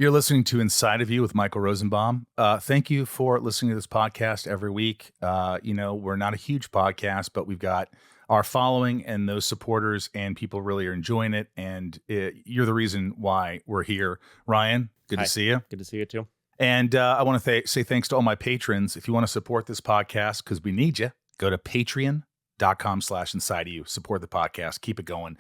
You're listening to Inside of You with Michael Rosenbaum. Thank you for listening to this podcast every week. We're not a huge podcast, but we've got our following and those supporters, and people really are enjoying it. And you're the reason why we're here. Ryan, good Hi. to see you. Good to see you too. And I want to say thanks to all my patrons. If you want to support this podcast, because we need you, go to patreon.com/insideofyou. Support the podcast. Keep it going.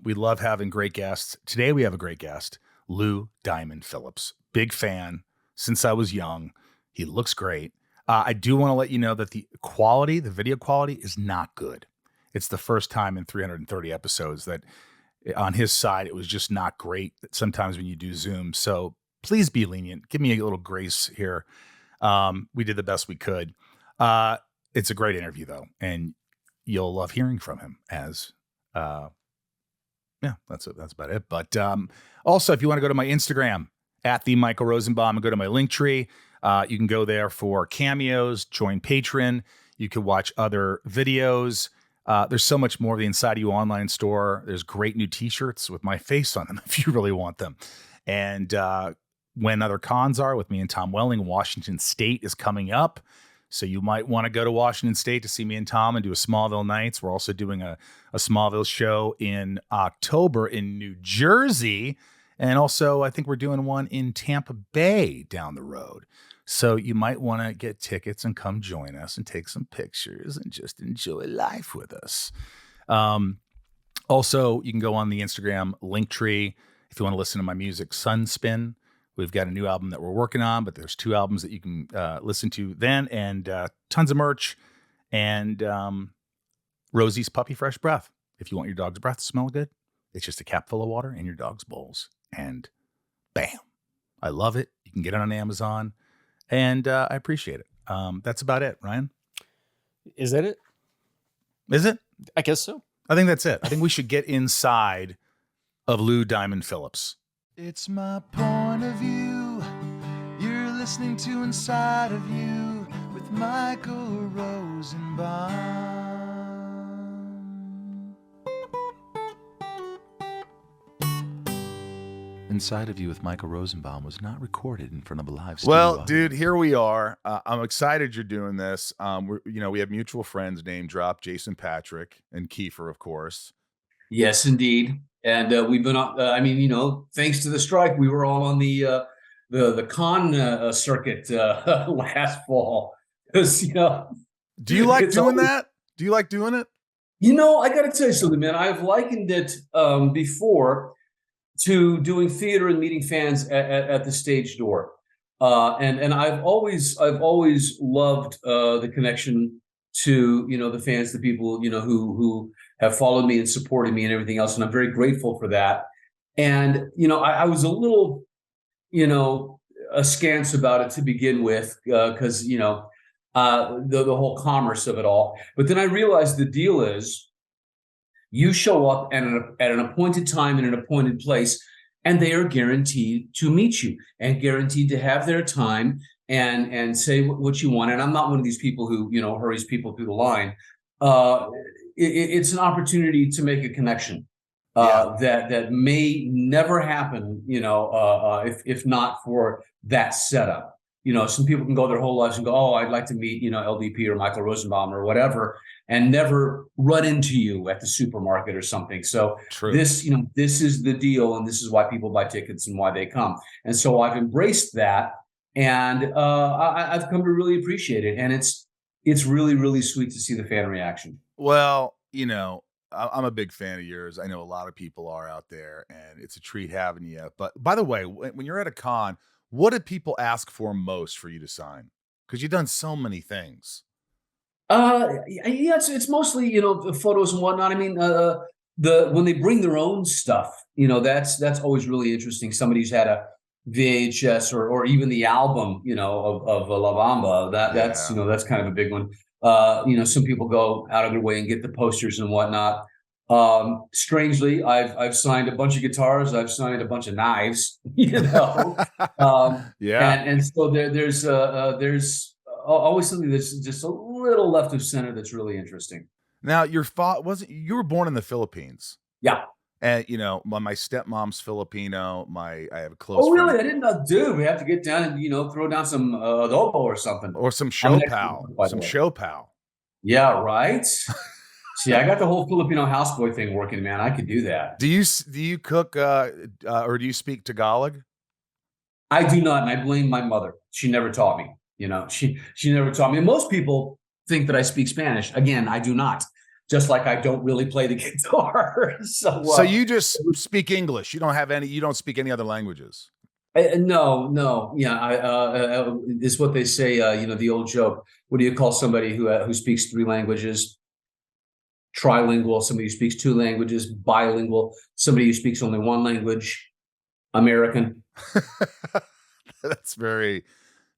We love having great guests. Today we have a great guest, Lou Diamond Phillips. Big fan since I was young. He looks great. I do want to let you know that the video quality is not good. It's the first time in 330 episodes that on his side, it was just not great. Sometimes when you do Zoom. So please be lenient. Give me a little grace here. We did the best we could. It's a great interview though. And you'll love hearing from him that's about it. But also, if you want to go to my Instagram at the Michael Rosenbaum and go to my link tree, you can go there for cameos, join Patreon. You can watch other videos. There's so much more of the Inside of You online store. There's great new t-shirts with my face on them if you really want them. And when other cons are with me and Tom Welling, Washington State is coming up. So you might want to go to Washington State to see me and Tom and do a Smallville Nights. We're also doing a Smallville show in October in New Jersey. And also, I think we're doing one in Tampa Bay down the road. So you might want to get tickets and come join us and take some pictures and just enjoy life with us. Also, you can go on the Instagram link tree if you want to listen to my music, Sunspin. We've got a new album that we're working on, but there's 2 albums that you can listen to then, and tons of merch, and Rosie's Puppy Fresh Breath. If you want your dog's breath to smell good, it's just a cap full of water in your dog's bowls, and bam. I love it. You can get it on Amazon, and I appreciate it. That's about it, Ryan. Is that it? Is it? I guess so. I think that's it. I think we should get inside of Lou Diamond Phillips. It's my point of view. You're listening to Inside of You with Michael Rosenbaum. Inside of You with Michael Rosenbaum was not recorded in front of a live studio. Well, dude, here we are. I'm excited you're doing this. We have mutual friends, name drop, Jason Patrick and Kiefer, of course. Yes, indeed. And we've been on, thanks to the strike, we were all on the con circuit last fall. Because, do you like doing that? Do you like doing it? I got to tell you something, man. I've likened it before to doing theater and meeting fans at the stage door. And I've always loved the connection to, the fans, the people, who have followed me and supported me and everything else. And I'm very grateful for that. And, I was a little, askance about it to begin with, because, the whole commerce of it all. But then I realized the deal is you show up at an appointed time in an appointed place, and they are guaranteed to meet you and guaranteed to have their time and say what you want. And I'm not one of these people who, hurries people through the line. It's an opportunity to make a connection that may never happen, if not for that setup. Some people can go their whole lives and go, oh, I'd like to meet, LDP or Michael Rosenbaum or whatever, and never run into you at the supermarket or something. So True. This is the deal, and this is why people buy tickets and why they come. And so I've embraced that, and I've come to really appreciate it. And it's really, really sweet to see the fan reaction. Well, I'm a big fan of yours. I know a lot of people are out there, and it's a treat having you. But by the way, when you're at a con, what did people ask for most for you to sign? Because you've done so many things. It's mostly, the photos and whatnot. I mean, when they bring their own stuff, that's always really interesting. Somebody's had a VHS or even the album, of La Bamba. That's kind of a big one. Some people go out of their way and get the posters and whatnot. Strangely, I've signed a bunch of guitars. I've signed a bunch of knives, Yeah. And so there's always something that's just a little left of center that's really interesting. Now, your thought you were born in the Philippines. Yeah. And my stepmom's Filipino. I have a close Oh, friend. really? I didn't know. Dude, we have to get down and throw down some adobo or something. Or some I'm an show expert, pal. by the Some way. show pal. Yeah, right. See, I got the whole Filipino houseboy thing working, man. I could do that. Do you cook or do you speak Tagalog? I do not, and I blame my mother. She never taught me. She never taught me. And most people think that I speak Spanish. Again, I do not. Just like I don't really play the guitar. So you just speak English. You don't speak any other languages. No. Yeah, it's what they say. The old joke. What do you call somebody who speaks 3 languages? Trilingual. Somebody who speaks 2 languages. Bilingual. Somebody who speaks only 1 language. American. That's very,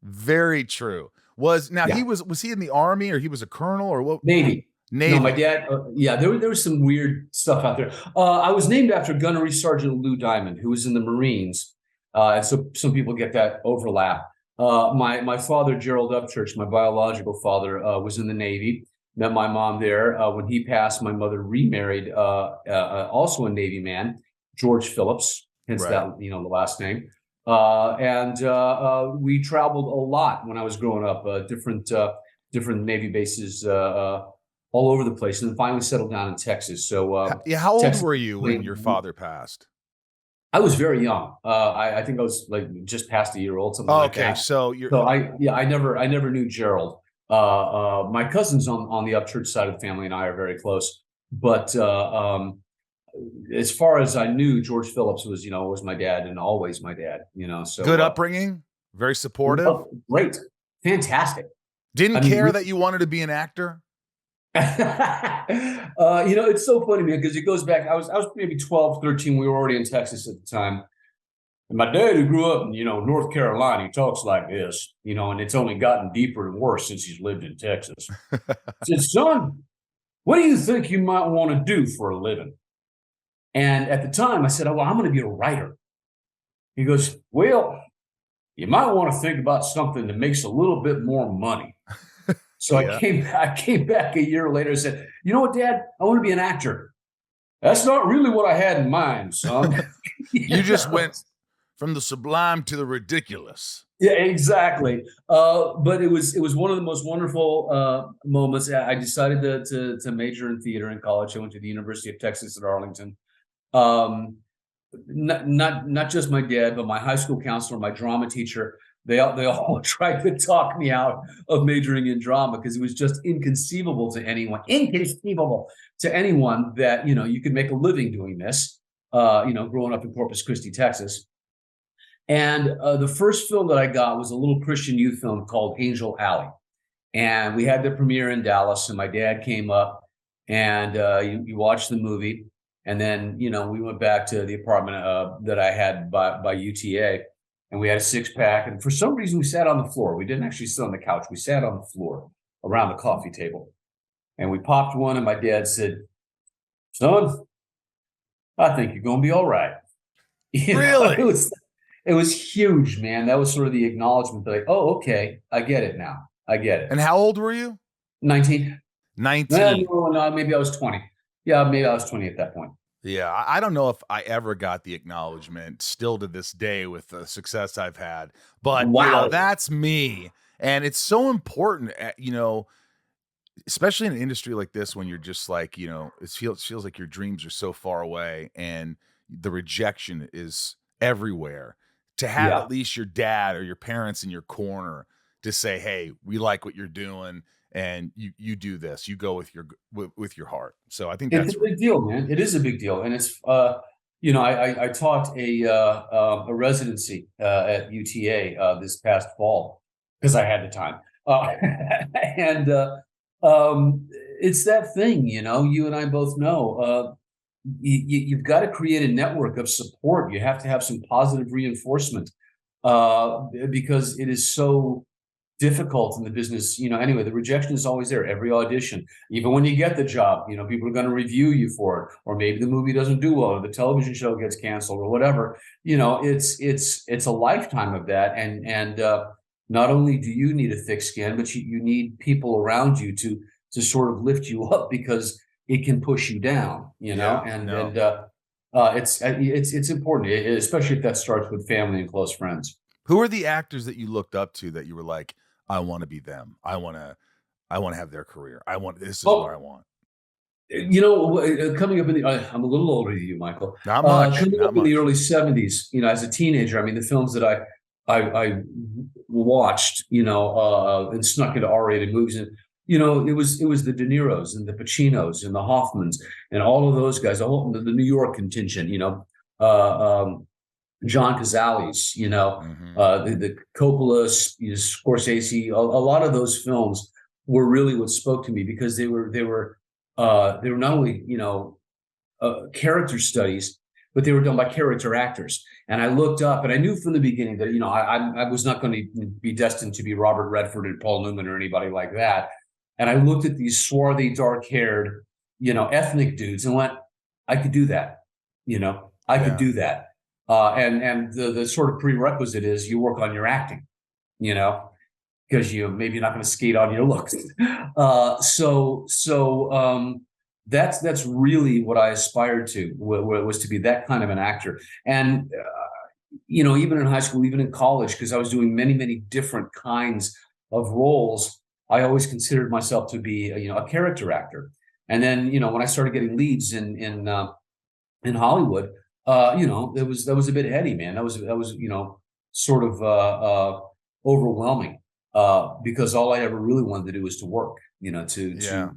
very true. Was he in the army, or he was a colonel, or what? Navy. Navy. No, my dad. There was some weird stuff out there. I was named after Gunnery Sergeant Lou Diamond, who was in the Marines. And so some people get that overlap. My father, Gerald Upchurch, my biological father, was in the Navy. Met my mom there. When he passed, my mother remarried also a Navy man, George Phillips, hence that the last name. And we traveled a lot when I was growing up. Different Navy bases all over the place, and then finally settled down in Texas. So how old were you when your father passed? I was very young. I think I was like just past a year old, something like that. Okay, I never knew Gerald. My cousins on the Upchurch side of the family and I are very close. But as far as I knew, George Phillips was my dad and always my dad. So good upbringing, very supportive, great, fantastic. Didn't care that you wanted to be an actor. It's so funny, man, because it goes back. I was maybe 12, 13. We were already in Texas at the time. And my dad, who grew up in, North Carolina, he talks like this, and it's only gotten deeper and worse since he's lived in Texas. He said, son, what do you think you might want to do for a living? And at the time I said, oh, well, I'm going to be a writer. He goes, well, you might want to think about something that makes a little bit more money. So I came back a year later and said, you know what, Dad, I want to be an actor. That's not really what I had in mind, son. You just went from the sublime to the ridiculous. Yeah, exactly. But it was one of the most wonderful moments. I decided to major in theater in college. I went to the University of Texas at Arlington. Not just my dad, but my high school counselor, my drama teacher. They all tried to talk me out of majoring in drama because it was just inconceivable to anyone that you could make a living doing this. Growing up in Corpus Christi, Texas. And the first film that I got was a little Christian youth film called Angel Alley. And we had the premiere in Dallas, and my dad came up and you watched the movie. And then, we went back to the apartment that I had by UTA, and we had a 6-pack. And for some reason, we sat on the floor. We didn't actually sit on the couch. We sat on the floor around the coffee table. And we popped one, and my dad said, son, I think you're going to be all right. Really? It was huge, man. That was sort of the acknowledgement that, okay, I get it now. I get it. And how old were you? 19. 19. No, maybe I was 20. Yeah, maybe I was 20 at that point. Yeah, I don't know if I ever got the acknowledgement still to this day with the success I've had. But wow, that's me. And it's so important, especially in an industry like this when you're just like, it feels like your dreams are so far away and the rejection is everywhere. To have at least your dad or your parents in your corner to say, hey, we like what you're doing. And you do this, you go with your heart. So I think it's a big deal, man. It is a big deal. And it's, I taught a residency at UTA this past fall because I had the time. And it's that thing, you and I both know, you've got to create a network of support. You have to have some positive reinforcement because it is so difficult in the business, anyway, the rejection is always there, every audition, even when you get the job, people are going to review you for it, or maybe the movie doesn't do well, or the television show gets canceled or whatever, it's a lifetime of that. And not only do you need a thick skin, but you need people around you to sort of lift you up because it can push you down, It's important, especially if that starts with family and close friends. Who are the actors that you looked up to that you were like, I want to be them. I want to have their career. This is what I want. Coming up in I'm a little older than you, Michael. Not much. Coming up in the early 70s, as a teenager, I mean, the films that I watched, and snuck into R-rated movies, and it was the De Niros and the Pacinos and the Hoffmans and all of those guys, the New York contingent, John Cazales, the Coppola, Scorsese, a lot of those films were really what spoke to me, because they were not only character studies, but they were done by character actors. And I looked up, and I knew from the beginning that I was not going to be destined to be Robert Redford and Paul Newman or anybody like that. And I looked at these swarthy, dark-haired, ethnic dudes and went, I could do that. I could do that. And the sort of prerequisite is you work on your acting, because maybe you're not going to skate on your looks. That's really what I aspired to, was to be that kind of an actor. And even in high school, even in college, because I was doing many, many different kinds of roles, I always considered myself to be a character actor. And then when I started getting leads in Hollywood, that was a bit heady, man. That was sort of overwhelming, because all I ever really wanted to do was to work, to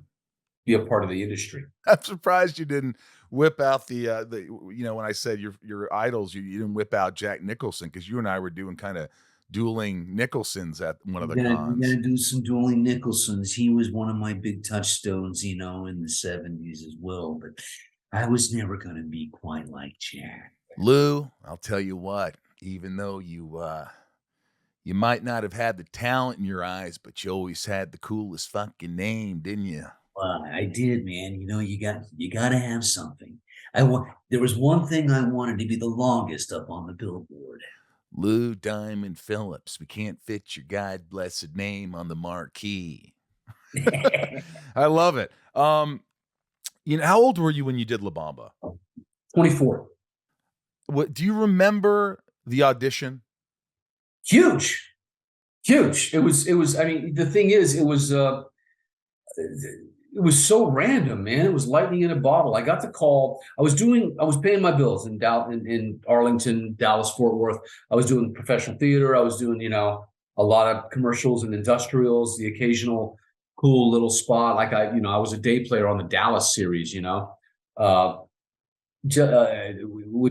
be a part of the industry. I'm surprised you didn't whip out the when I said your idols, you didn't whip out Jack Nicholson, because you and I were doing kind of dueling Nicholsons at one of the cons. We're gonna do some dueling Nicholsons. He was one of my big touchstones, in the 70s as well. But I was never gonna be quite like Jack. Lou, I'll tell you what, even though you might not have had the talent in your eyes, but you always had the coolest fucking name, didn't you? Well, I did, man. You gotta have something. There was one thing I wanted to be the longest up on the billboard. Lou Diamond Phillips. We can't fit your God blessed name on the marquee. I love it. How old were you when you did La Bamba? 24. What do you remember the audition? Huge. It was, I mean, the thing is, it was so random, man. It was lightning in a bottle. I got the call. I was paying my bills in Arlington, Dallas, Fort Worth. I was doing professional theater. I was doing, a lot of commercials and industrials, the occasional cool little spot. Like I was a day player on the Dallas series, which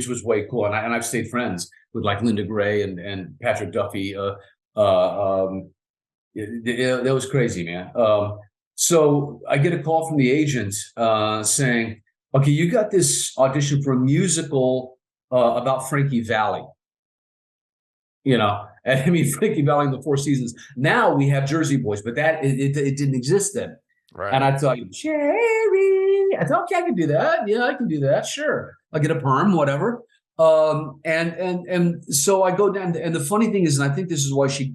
was way cool. And I've stayed friends with like Linda Gray and Patrick Duffy. That was crazy, man. So I get a call from the agent saying, okay, you got this audition for a musical about Frankie Valli. And I mean, Frankie Valli in the Four Seasons. Now we have Jersey Boys, but it didn't exist then. Right. And I thought, Jerry, I thought, okay, I can do that. Yeah, I can do that. Sure. I'll get a perm, whatever. And so I go down, and the funny thing is, and I think this is why she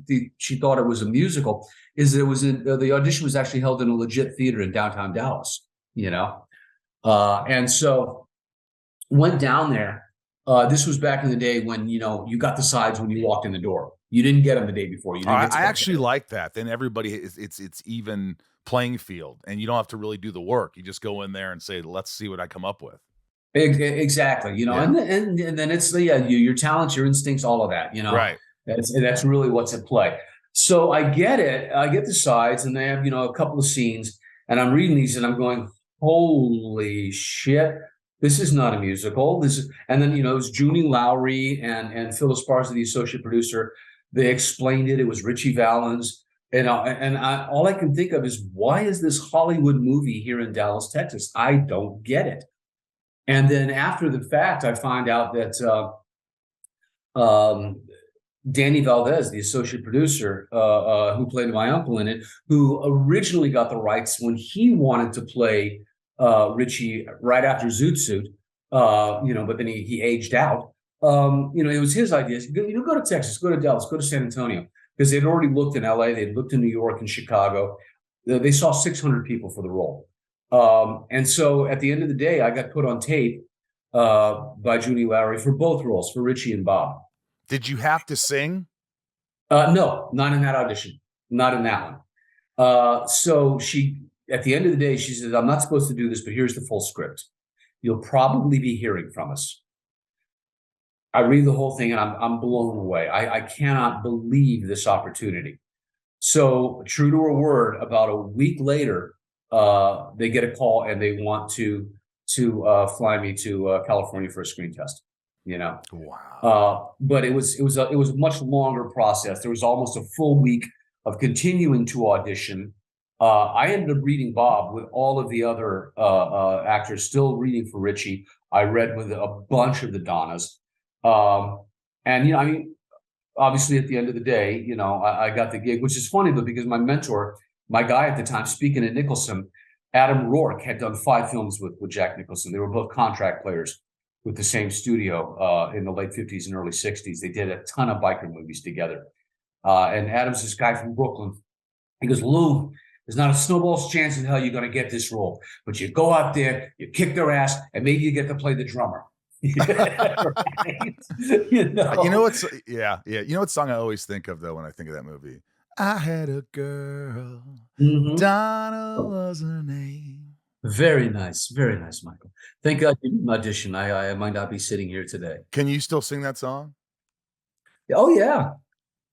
thought it was a musical, is that the audition was actually held in a legit theater in downtown Dallas, and so went down there. This was back in the day when, you got the sides when you walked in the door. You didn't get them the day before. I actually like that. Then everybody it's even playing field, and you don't have to really do the work. You just go in there and say, let's see what I come up with. Exactly, and then it's your talents, your instincts, all of that, Right. That's really what's at play. So I get it. I get the sides, and they have a couple of scenes, and I'm reading these, and I'm going, holy shit, this is not a musical. And then it was Junie Lowry and Phil Esparza, the associate producer. They explained it. It was Ritchie Valens, and all I can think of is, why is this Hollywood movie here in Dallas, Texas? I don't get it. And then after the fact, I find out that Danny Valdez, the associate producer, who played my uncle in it, who originally got the rights when he wanted to play Ritchie right after Zoot Suit, but then he aged out. It was his idea. Go to Texas, go to Dallas, go to San Antonio, because they'd already looked in LA, they'd looked in New York and Chicago. They saw 600 people for the role. And so at the end of the day, I got put on tape by Junie Lowry for both roles, for Ritchie and Bob. Did you have to sing? No, not in that audition, not in that one. So she, at the end of the day, she says, I'm not supposed to do this, but here's the full script. You'll probably be hearing from us. I read the whole thing and I'm blown away. I cannot believe this opportunity. So true to her word, about a week later, they get a call and they want to fly me to California for a screen test. You know, Wow. but it was a much longer process. There was almost a full week of continuing to audition. I ended up reading Bob with all of the other actors, still reading for Ritchie. I read with a bunch of the Donnas. And, you know, I mean, obviously at the end of the day, you know, I got the gig, which is funny though, because my mentor, my guy at the time, speaking at Nicholson, Adam Rourke, had done 5 films with Jack Nicholson. They were both contract players with the same studio in the late 50s and early 60s. They did a ton of biker movies together. And Adam's this guy from Brooklyn. He goes, Lou, there's not a snowball's chance in hell you're going to get this role. But you go out there, you kick their ass, and maybe you get to play the drummer. Right? You know what's You know what song I always think of though when I think of that movie? I had a girl, Donna was her name. Very nice, Michael. Thank God you didn't audition. I might not be sitting here today. Can you still sing that song? Oh yeah.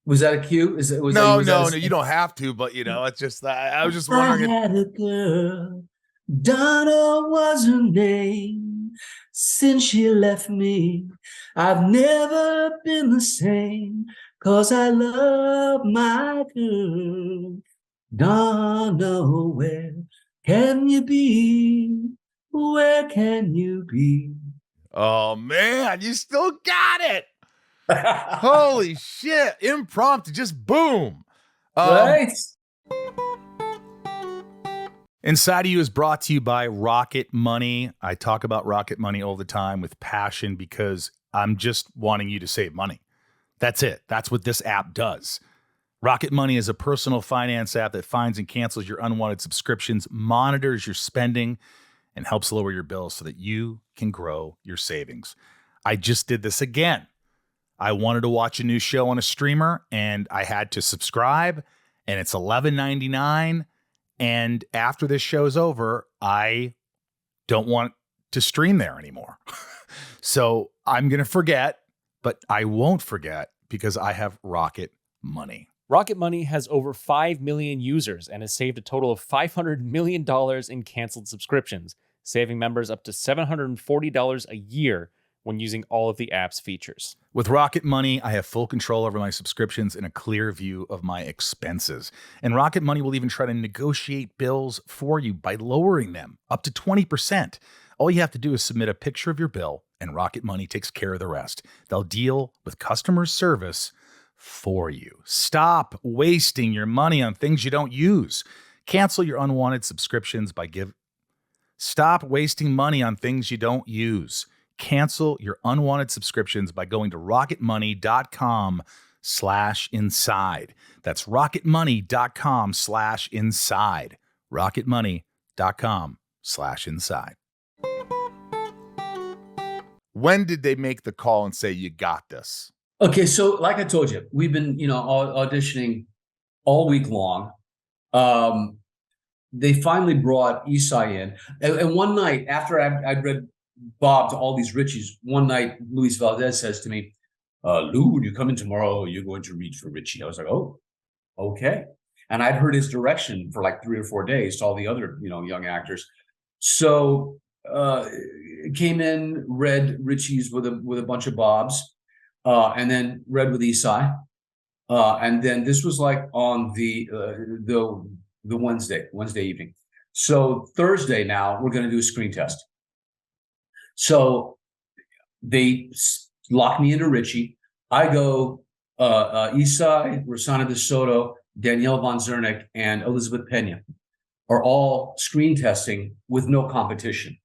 Was that a cue? No, you don't have to, but you know, it's just I was just wondering. I had a girl, Donna was her name. Since she left me, I've never been the same, 'cause I love my girl. Donna, where can you be? Where can you be? Oh man, you still got it. Holy shit. Impromptu, just boom. Right. Inside of You is brought to you by Rocket Money. I talk about Rocket Money all the time with passion because I'm just wanting you to save money. That's it. That's what this app does. Rocket Money is a personal finance app that finds and cancels your unwanted subscriptions, monitors your spending, and helps lower your bills so that you can grow your savings. I just did this again. I wanted to watch a new show on a streamer, and I had to subscribe, and it's $11.99. And after this show's over, I don't want to stream there anymore. So I'm going to forget, but I won't forget because I have Rocket Money. Rocket Money has over 5 million users and has saved a total of $500 million in canceled subscriptions, saving members up to $740 a year when using all of the app's features. With Rocket Money, I have full control over my subscriptions and a clear view of my expenses. And Rocket Money will even try to negotiate bills for you by lowering them up to 20%. All you have to do is submit a picture of your bill, and Rocket Money takes care of the rest. They'll deal with customer service for you. Stop wasting your money on things you don't use. Cancel your unwanted subscriptions by Stop wasting money on things you don't use. Cancel your unwanted subscriptions by going to rocketmoney.com/inside. That's rocketmoney.com/inside. rocketmoney.com/inside. When did they make the call and say, you got this? Okay, so like I told you, we've been, auditioning all week long. They finally brought Isai in. And one night, after I'd read Bob to all these Ritchies, one night, Luis Valdez says to me, Lou, when you come in tomorrow, you're going to read for Ritchie. I was like, oh, okay. And I'd heard his direction for like 3 or 4 days to all the other, young actors. So came in, read Ritchie's with a bunch of Bobs, and then read with Isai. And then this was like on the Wednesday evening. So Thursday now, we're going to do a screen test. So they lock me into Ritchie. I go, Isai, Rossana De Soto, Danielle Von Zernick, and Elizabeth Pena are all screen testing with no competition.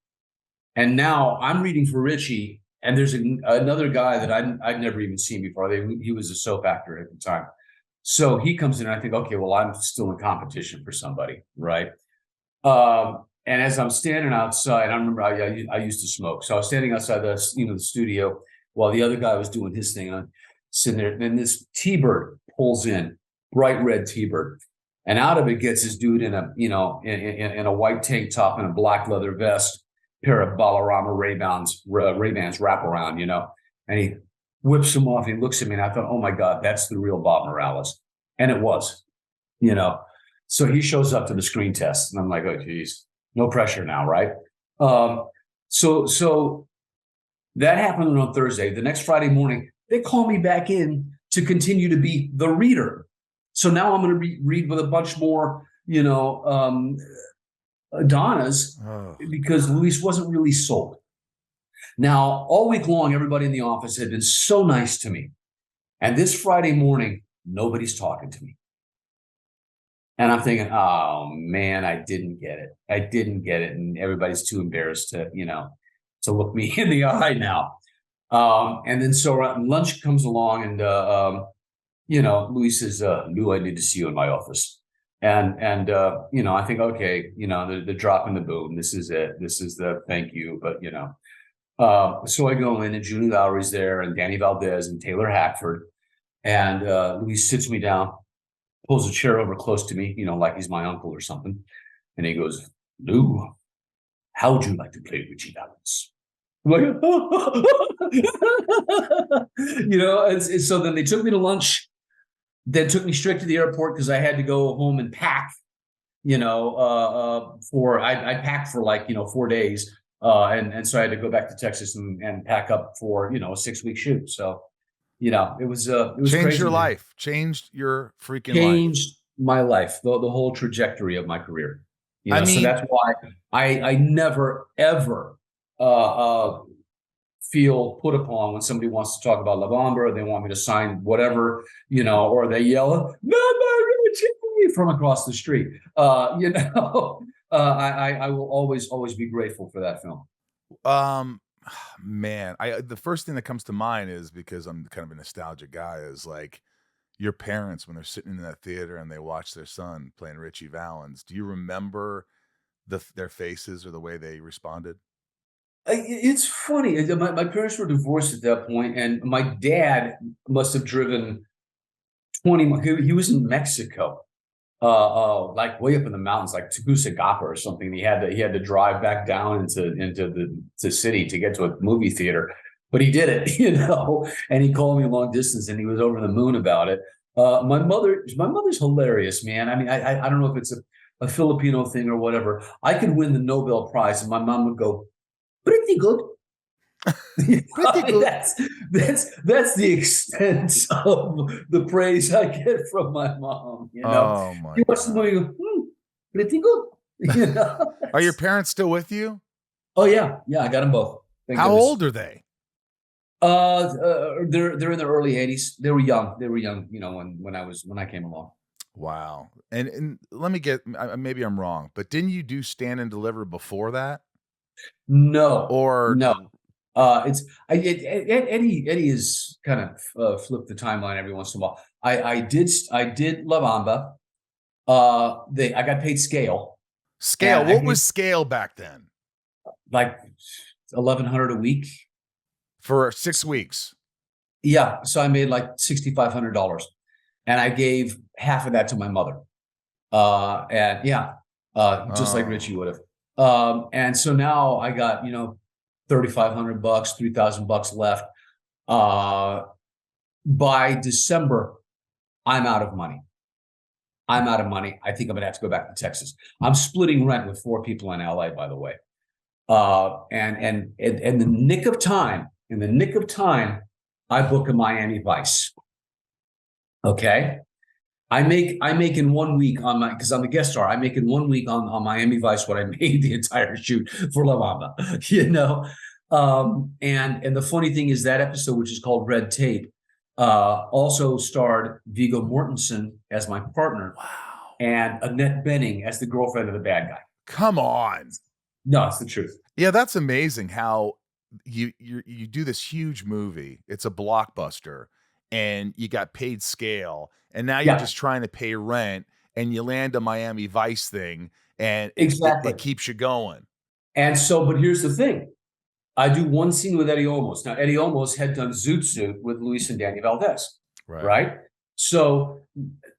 And now I'm reading for Ritchie, and there's another guy that I'd never even seen before. He was a soap actor at the time. So he comes in, and I think, okay, well, I'm still in competition for somebody, right? as I'm standing outside, I remember I used to smoke, so I was standing outside the studio while the other guy was doing his thing. I'm sitting there, and then this T-Bird pulls in, bright red T-Bird, and out of it gets this dude in a in a white tank top and a black leather vest, pair of Ballarama Ray-Bans wrap around, and he whips him off. He looks at me, and I thought, oh my God, that's the real Bob Morales, and it was, So he shows up to the screen test, and I'm like, oh geez, no pressure now, right? So that happened on Thursday. The next Friday morning, they call me back in to continue to be the reader. So now I'm going to read with a bunch more, Donnas, because Luis wasn't really sold. Now, all week long, everybody in the office had been so nice to me. And this Friday morning, nobody's talking to me. And I'm thinking, oh man, I didn't get it. And everybody's too embarrassed to, to look me in the eye now. And then so lunch comes along, and Luis says, Lou, I need to see you in my office. And I think, okay, they're dropping the boom. This is it. This is the thank you. But, so I go in, and Julie Lowry's there, and Danny Valdez and Taylor Hackford. And Luis sits me down, pulls a chair over close to me, like he's my uncle or something. And he goes, Lou, how would you like to play Ritchie Valens? I'm like, and so then they took me to lunch, then took me straight to the airport because I had to go home and pack, I packed for 4 days. And so I had to go back to Texas and pack up for, a 6-week shoot. So, it was changed crazy, your man. life, changed your freaking changed my life, the whole trajectory of my career. So that's why I never, ever feel put upon when somebody wants to talk about La Bamba, or they want me to sign whatever, or they yell, "No, Ritchie," from across the street. I will always be grateful for that film. Man, the first thing that comes to mind is, because I'm kind of a nostalgic guy, is like your parents when they're sitting in that theater and they watch their son playing Ritchie Valens. Do you remember their faces or the way they responded? It's funny. My parents were divorced at that point, and my dad must have driven 20 miles. He was in Mexico, like way up in the mountains, like Tegucigalpa or something. He had to drive back down into the city to get to a movie theater, but he did it, and he called me long distance, and he was over the moon about it. My mother's hilarious, man. I mean, I don't know if it's a Filipino thing or whatever. I could win the Nobel Prize, and my mom would go, pretty good. Pretty good. That's the extent of the praise I get from my mom. Oh my you watch the movie, you go, pretty good. Are your parents still with you? Oh yeah, I got them both. How old are they? They're in their early 80s. They were young. When I came along. Wow. And let me get, maybe I'm wrong, but didn't you do Stand and Deliver before that? No. Or no. Eddie is kind of flipped the timeline every once in a while. I did La Bamba. I got paid scale. Scale. What was scale back then? Like $1,100 a week for 6 weeks. Yeah, so I made like $6,500, and I gave half of that to my mother. Just like Ritchie would have. And so now I got $3,500, $3,000 left. By December, I'm out of money. I think I'm gonna have to go back to Texas. I'm splitting rent with 4 people in LA, by the way. And in the nick of time, I book a Miami Vice. Okay. I make in 1 week because I'm a guest star. I make in 1 week on Miami Vice what I made the entire shoot for La Bamba, and the funny thing is that episode, which is called Red Tape, also starred Viggo Mortensen as my partner. Wow. And Annette Bening as the girlfriend of the bad guy. Come on. No, it's the truth. Yeah, that's amazing how you do this huge movie. It's a blockbuster, and you got paid scale, and now you're just trying to pay rent, and you land a Miami Vice thing, and Exactly. it keeps you going. And so, but here's the thing. I do one scene with Eddie Olmos. Now, Eddie Olmos had done Zoot Suit with Luis and Danny Valdez, right? So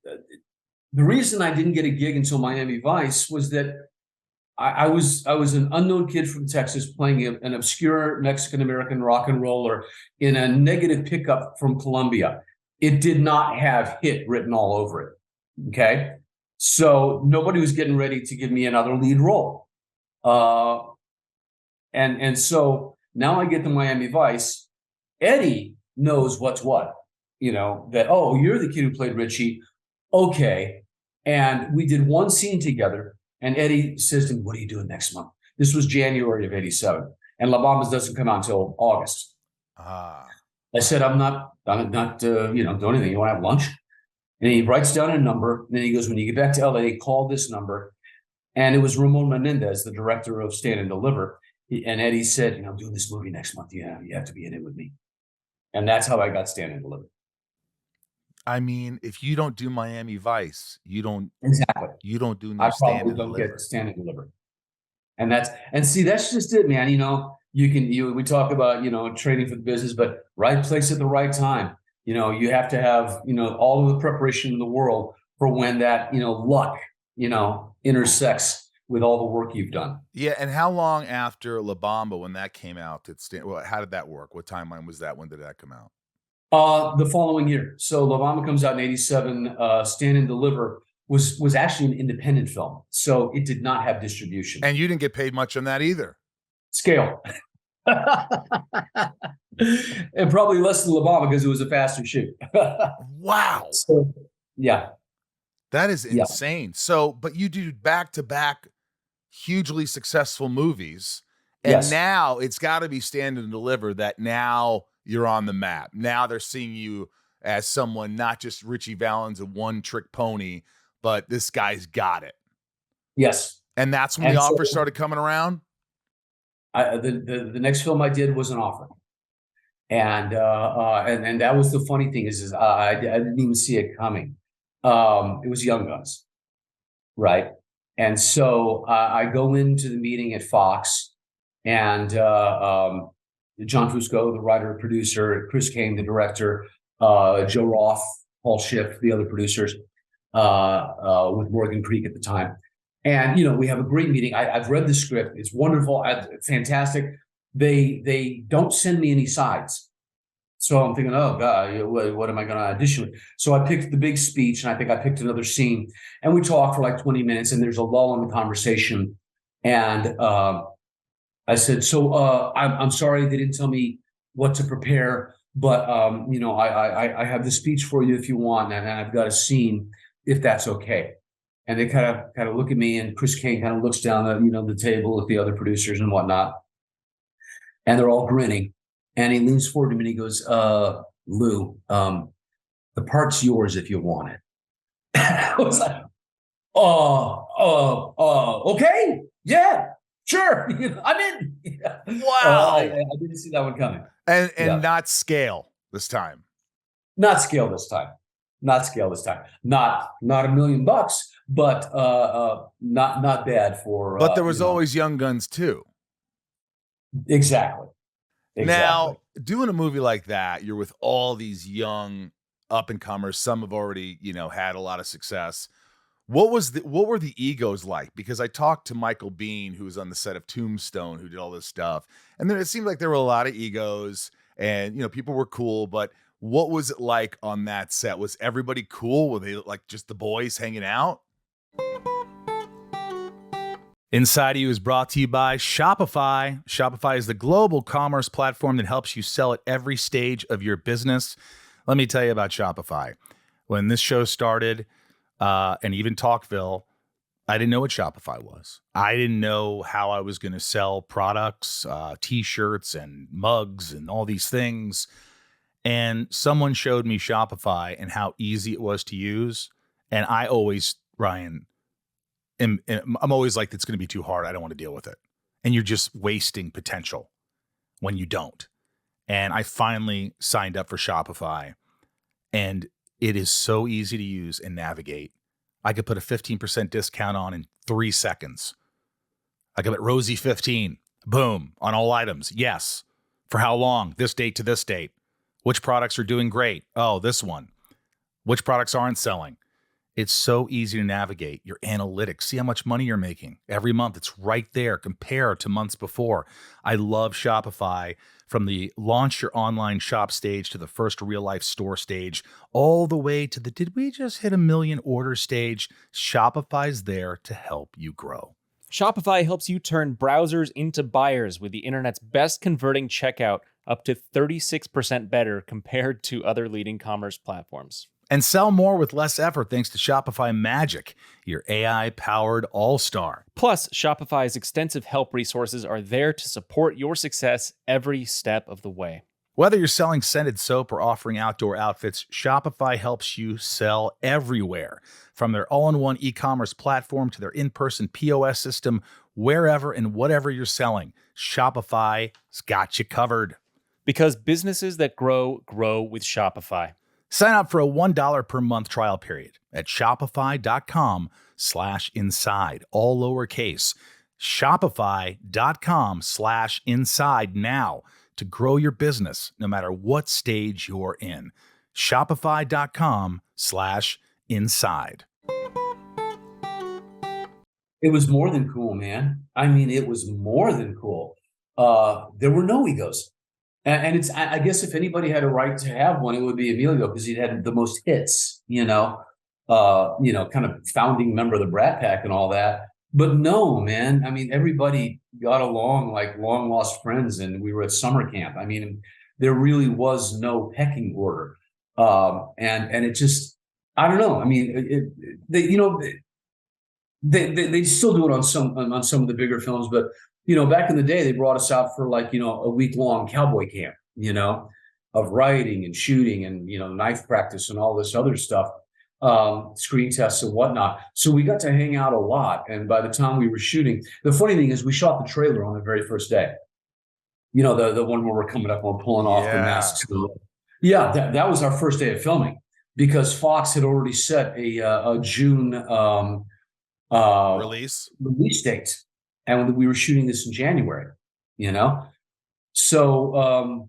the reason I didn't get a gig until Miami Vice was that I was an unknown kid from Texas playing an obscure Mexican-American rock and roller in a negative pickup from Colombia. It did not have hit written all over it, okay? So nobody was getting ready to give me another lead role. And so now I get to Miami Vice. Eddie knows what's what, that, oh, you're the kid who played Ritchie. Okay. And we did one scene together. And Eddie says to me, what are you doing next month? This was January of 87. And La Bamba doesn't come out until August. I said, I'm not doing anything. You want to have lunch? And he writes down a number. And then he goes, when you get back to LA, call this number. And it was Ramon Menendez, the director of Stand and Deliver. And Eddie said, I'm doing this movie next month. Yeah, you have to be in it with me. And that's how I got Stand and Deliver. I mean, if you don't do Miami Vice, you don't do no I Stand probably and don't Deliver. get Stand and Deliver. And see, that's just it, man. We talk about, training for the business, but right place at the right time. You have to have, all of the preparation in the world for when that, luck, intersects with all the work you've done. Yeah, and how long after La Bamba, when that came out, how did that work? What timeline was that? When did that come out? The following year. So La Bamba comes out in 87. Stand and Deliver was actually an independent film, so it did not have distribution. And you didn't get paid much on that either. Scale. And probably less than La Bamba because it was a faster shoot. Wow. So, yeah. That is insane. So, but you do back-to-back hugely successful movies, and now it's got to be Stand and Deliver that now you're on the map. Now they're seeing you as someone, not just Ritchie Valens, a one-trick pony, but this guy's got it. Yes. And that's when the offers started coming around? The next film I did was an offer. And that was the funny thing is I didn't even see it coming. It was Young Guns, right? And so I go into the meeting at Fox, and John Fusco, the writer and producer, Chris Kane, the director, Joe Roth, Paul Schiff, the other producers, with Morgan Creek at the time. And, we have a great meeting. I've read the script. It's wonderful. Fantastic. They don't send me any sides. So I'm thinking, oh, God, what am I going to audition with? So I picked the big speech, and I think I picked another scene. And we talked for like 20 minutes, and there's a lull in the conversation. And I said, so I'm sorry they didn't tell me what to prepare, but, I have the speech for you if you want, and I've got a scene, if that's okay. And they kind of look at me, and Chris Kane kind of looks down the table at the other producers and whatnot. And they're all grinning. And he leans forward to me and he goes, Lou, the part's yours if you want it. I was like, okay, yeah, sure. I'm in. Wow. I didn't see that one coming. And not scale this time. Not scale this time. Not $1 million, but not bad for. But there was always Young Guns too. Exactly. Now, doing a movie like that, you're with all these young up and comers. Some have already, had a lot of success. What were the egos like? Because I talked to Michael Biehn, who was on the set of Tombstone, who did all this stuff, and then it seemed like there were a lot of egos, and people were cool. But what was it like on that set? Was everybody cool? Were they like just the boys hanging out? Inside of You is brought to you by Shopify. Shopify is the global commerce platform that helps you sell at every stage of your business. Let me tell you about Shopify. When this show started, and even Talkville, I didn't know what Shopify was. I didn't know how I was going to sell products, t-shirts and mugs and all these things. And someone showed me Shopify and how easy it was to use. And I always, Ryan, I'm always like, it's going to be too hard. I don't want to deal with it. And you're just wasting potential when you don't. And I finally signed up for Shopify, and it is so easy to use and navigate. I could put a 15% discount on in 3 seconds. I could put Rosie 15, boom, on all items. Yes. For how long? This date to this date. Which products are doing great? Oh, this one. Which products aren't selling? It's so easy to navigate your analytics. See how much money you're making every month. It's right there. Compare to months before. I love Shopify. From the launch your online shop stage to the first real life store stage, all the way to the did we just hit 1 million order stage, Shopify's there to help you grow. Shopify helps you turn browsers into buyers with the internet's best converting checkout, up to 36% better compared to other leading commerce platforms. And sell more with less effort thanks to Shopify Magic, your AI-powered all-star. Plus, Shopify's extensive help resources are there to support your success every step of the way. Whether you're selling scented soap or offering outdoor outfits, Shopify helps you sell everywhere. From their all-in-one e-commerce platform to their in-person POS system, wherever and whatever you're selling, Shopify's got you covered. Because businesses that grow, grow with Shopify. Sign up for a $1 per month trial period at shopify.com/inside, all lowercase. Shopify.com/inside now to grow your business no matter what stage you're in. Shopify.com/inside. It was more than cool, man. I mean, it was more than cool. There were no egos. And it's, I guess if anybody had a right to have one, it would be Emilio, because he'd had the most hits, kind of founding member of the Brat Pack and all that. But no, man, I mean, everybody got along like long lost friends, and we were at summer camp. I mean, there really was no pecking order. And it just, I don't know. I mean, they still do it on some of the bigger films, but back in the day, they brought us out for a week-long cowboy camp, of writing and shooting and, knife practice and all this other stuff, screen tests and whatnot. So we got to hang out a lot. And by the time we were shooting, the funny thing is we shot the trailer on the very first day. The one where we're coming up and we're pulling off the masks. Yeah, that was our first day of filming, because Fox had already set a June release date. And we were shooting this in January, So,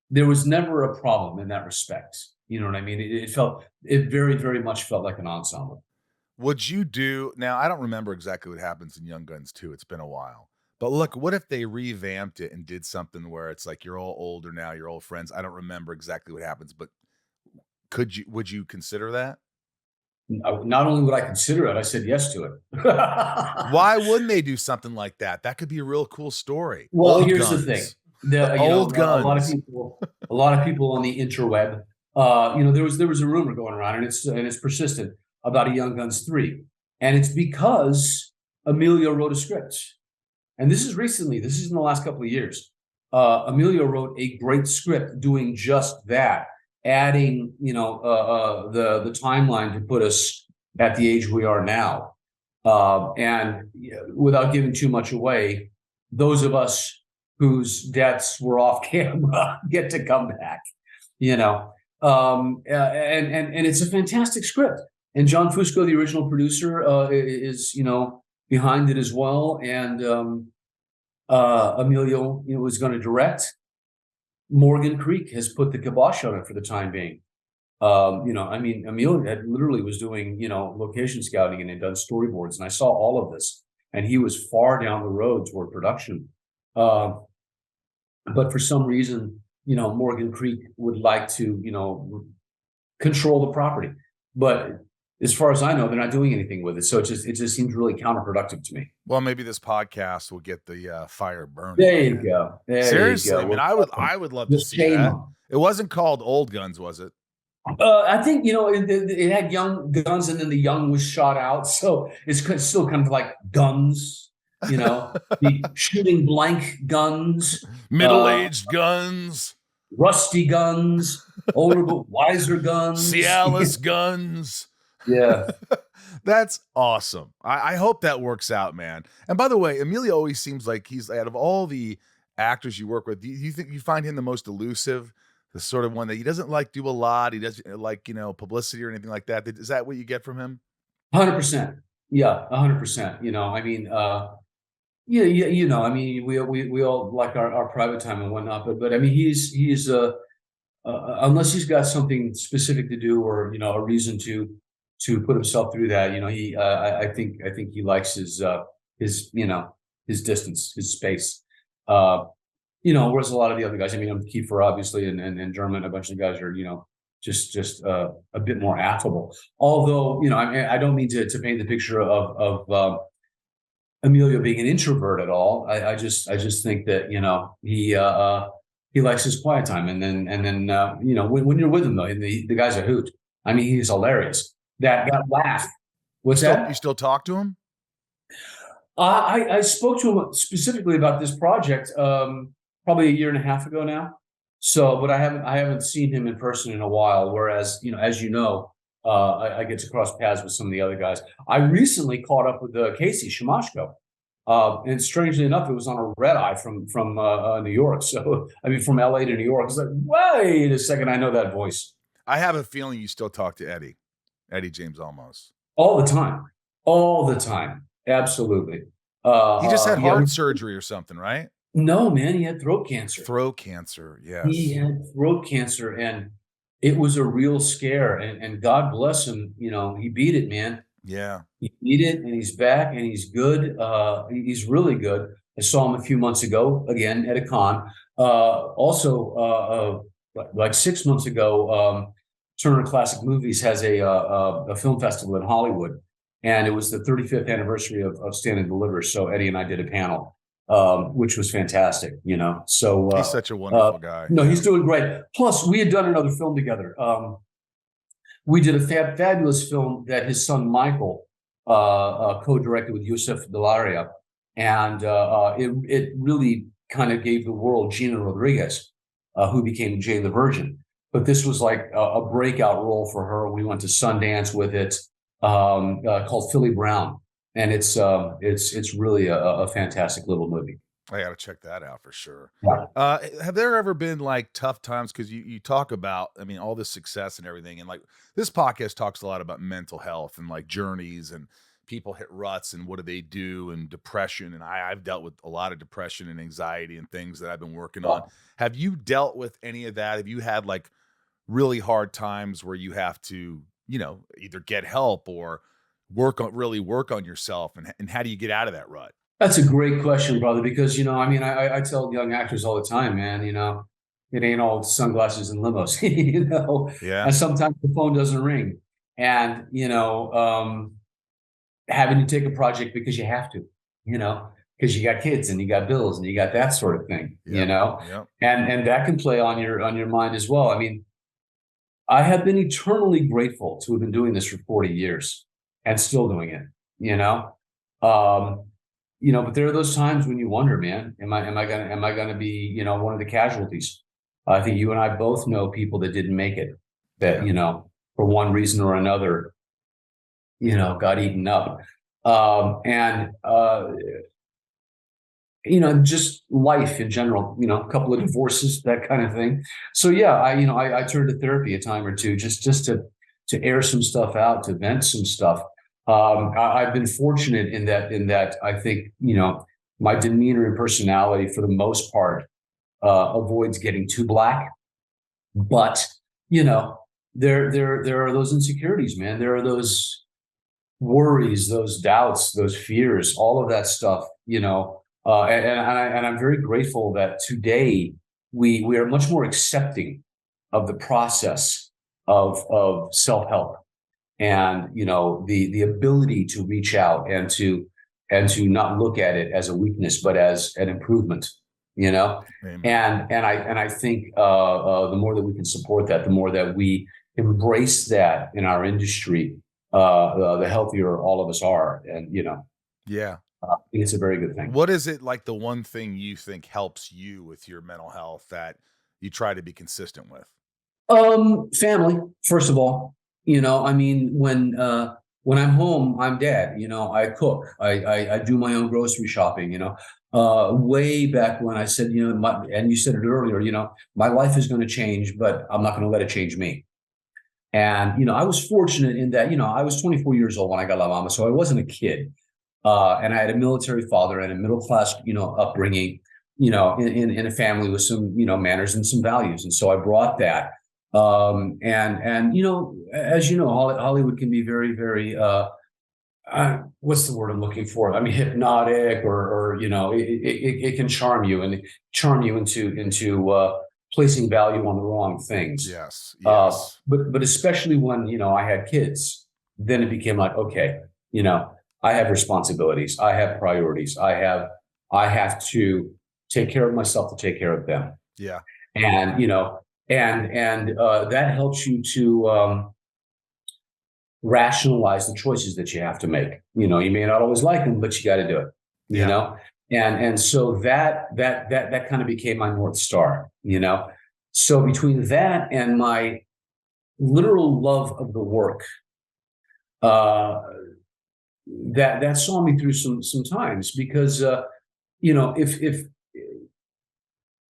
there was never a problem in that respect. You know what I mean? It very, very much felt like an ensemble. Would you do, now I don't remember exactly what happens in Young Guns 2. It's been a while. But look, what if they revamped it and did something where it's like you're all older now, you're old friends? I don't remember exactly what happens, but would you consider that? Not only would I consider it, I said yes to it. Why wouldn't they do something like that? That could be a real cool story. Well, here's the thing. Old guns. A lot of people on the interweb, there was a rumor going around, and it's persistent, about a Young Guns 3. And it's because Emilio wrote a script. And this is recently, this is in the last couple of years. Emilio wrote a great script doing just that, adding, the timeline to put us at the age we are now. And without giving too much away, those of us whose deaths were off camera get to come back, and it's a fantastic script. And John Fusco, the original producer, is, behind it as well. And Emilio, was going to direct. Morgan Creek has put the kibosh on it for the time being. Emilio literally was doing, location scouting and had done storyboards, and I saw all of this, and he was far down the road toward production. But for some reason, Morgan Creek would like to, control the property. But as far as I know, they're not doing anything with it. So it just seems really counterproductive to me. Well, maybe this podcast will get the fire burning. There you go. Seriously, you go. I would love to see that. It wasn't called Old Guns, was it? I think, it had Young Guns, and then the young was shot out. So it's still kind of like Guns, the shooting blank guns. Middle-aged guns. Rusty guns. Older but wiser guns. Cialis guns. Yeah. That's awesome. I hope that works out, man. And by the way, Emilio always seems like he's, out of all the actors you work with, do you think you find him the most elusive, The sort of one that he doesn't like do a lot. He doesn't like, publicity or anything like that. Is that what you get from him? 100%. Yeah, 100%. I mean, yeah, I mean, we all like our private time and whatnot, but I mean, he's unless he's got something specific to do or a reason to put himself through that, I think he likes his distance, his space. Whereas a lot of the other guys, I mean, Kiefer obviously and German, a bunch of guys are just a bit more affable. Although I mean, I don't mean to paint the picture of Emilio being an introvert at all. I just think that he likes his quiet time, and then when you're with him though, the guy's a hoot. I mean, he's hilarious. That laugh. What's that? You still talk to him? I spoke to him specifically about this project probably a year and a half ago now. So, but I haven't seen him in person in a while. Whereas as I get to cross paths with some of the other guys. I recently caught up with Casey Shimashko. And strangely enough, it was on a red eye from New York. So, I mean, from LA to New York. It's like, wait a second, I know that voice. I have a feeling you still talk to Eddie James Olmos. All the time. Absolutely. He just had heart surgery or something, right? No, man, he had throat cancer. Throat cancer, yes. He had throat cancer, and it was a real scare. And God bless him, he beat it, man. Yeah. He beat it, and he's back, and he's good. He's really good. I saw him a few months ago, again, at a con. Also, like 6 months ago, Turner Classic Movies has a film festival in Hollywood, and it was the 35th anniversary of Stand and Deliver. So Eddie and I did a panel, which was fantastic, So he's such a wonderful guy. No, he's doing great. Plus, we had done another film together. We did a fabulous film that his son Michael co-directed with Yusef Delaria, and it really kind of gave the world Gina Rodriguez, who became Jay the Virgin. But this was like a breakout role for her. We went to Sundance with it, called Philly Brown, and it's really a fantastic little movie. I got to check that out for sure. Yeah. Have there ever been like tough times? Because you talk about, I mean, all this success and everything, and like this podcast talks a lot about mental health and like journeys, and people hit ruts and what do they do, and depression. And I've dealt with a lot of depression and anxiety and things that I've been working on. Have you dealt with any of that? Have you had like really hard times where you have to, either get help or work on yourself? And how do you get out of that rut? That's a great question, brother, because, I mean, I tell young actors all the time, man, it ain't all sunglasses and limos, Yeah. And sometimes the phone doesn't ring, and, having to take a project because you have to, because you got kids and you got bills and you got that sort of thing, Yep. and that can play on your mind as well. I mean, I have been eternally grateful to have been doing this for 40 years and still doing it, but there are those times when you wonder, man, am I gonna be, one of the casualties? I think you and I both know people that didn't make it, that, for one reason or another, got eaten up. Just life in general, a couple of divorces, that kind of thing. So yeah, I turned to therapy a time or two, just to air some stuff out, to vent some stuff. I've been fortunate in that I think, my demeanor and personality for the most part, avoids getting too black, but, there are those insecurities, man. There are those worries, those doubts, those fears, all of that stuff, and I'm very grateful that today we are much more accepting of the process of self-help, and the ability to reach out and to not look at it as a weakness but as an improvement, Amen. and I think the more that we can support that, the more that we embrace that in our industry, the healthier all of us are, and Yeah. I think it's a very good thing. What is it, like the one thing you think helps you with your mental health that you try to be consistent with? Family, first of all. I mean, when When I'm home, I'm dad. I cook. I do my own grocery shopping. Way back when I said, and you said it earlier, my life is going to change, but I'm not going to let it change me. And, I was fortunate in that, I was 24 years old when I got La Bamba, so I wasn't a kid. And I had a military father and a middle-class, upbringing, in a family with some, manners and some values. And so I brought that. And as you know, Hollywood can be very, very, what's the word I'm looking for? I mean, hypnotic, or it can charm you into placing value on the wrong things. Yes. But especially when I had kids, then it became like, okay, I have responsibilities, I have priorities, I have to take care of myself to take care of them. Yeah. And that helps you to rationalize the choices that you have to make. You may not always like them, but you got to do it. You know, and so that kind of became my North Star. So between that and my literal love of the work, that saw me through some times, because if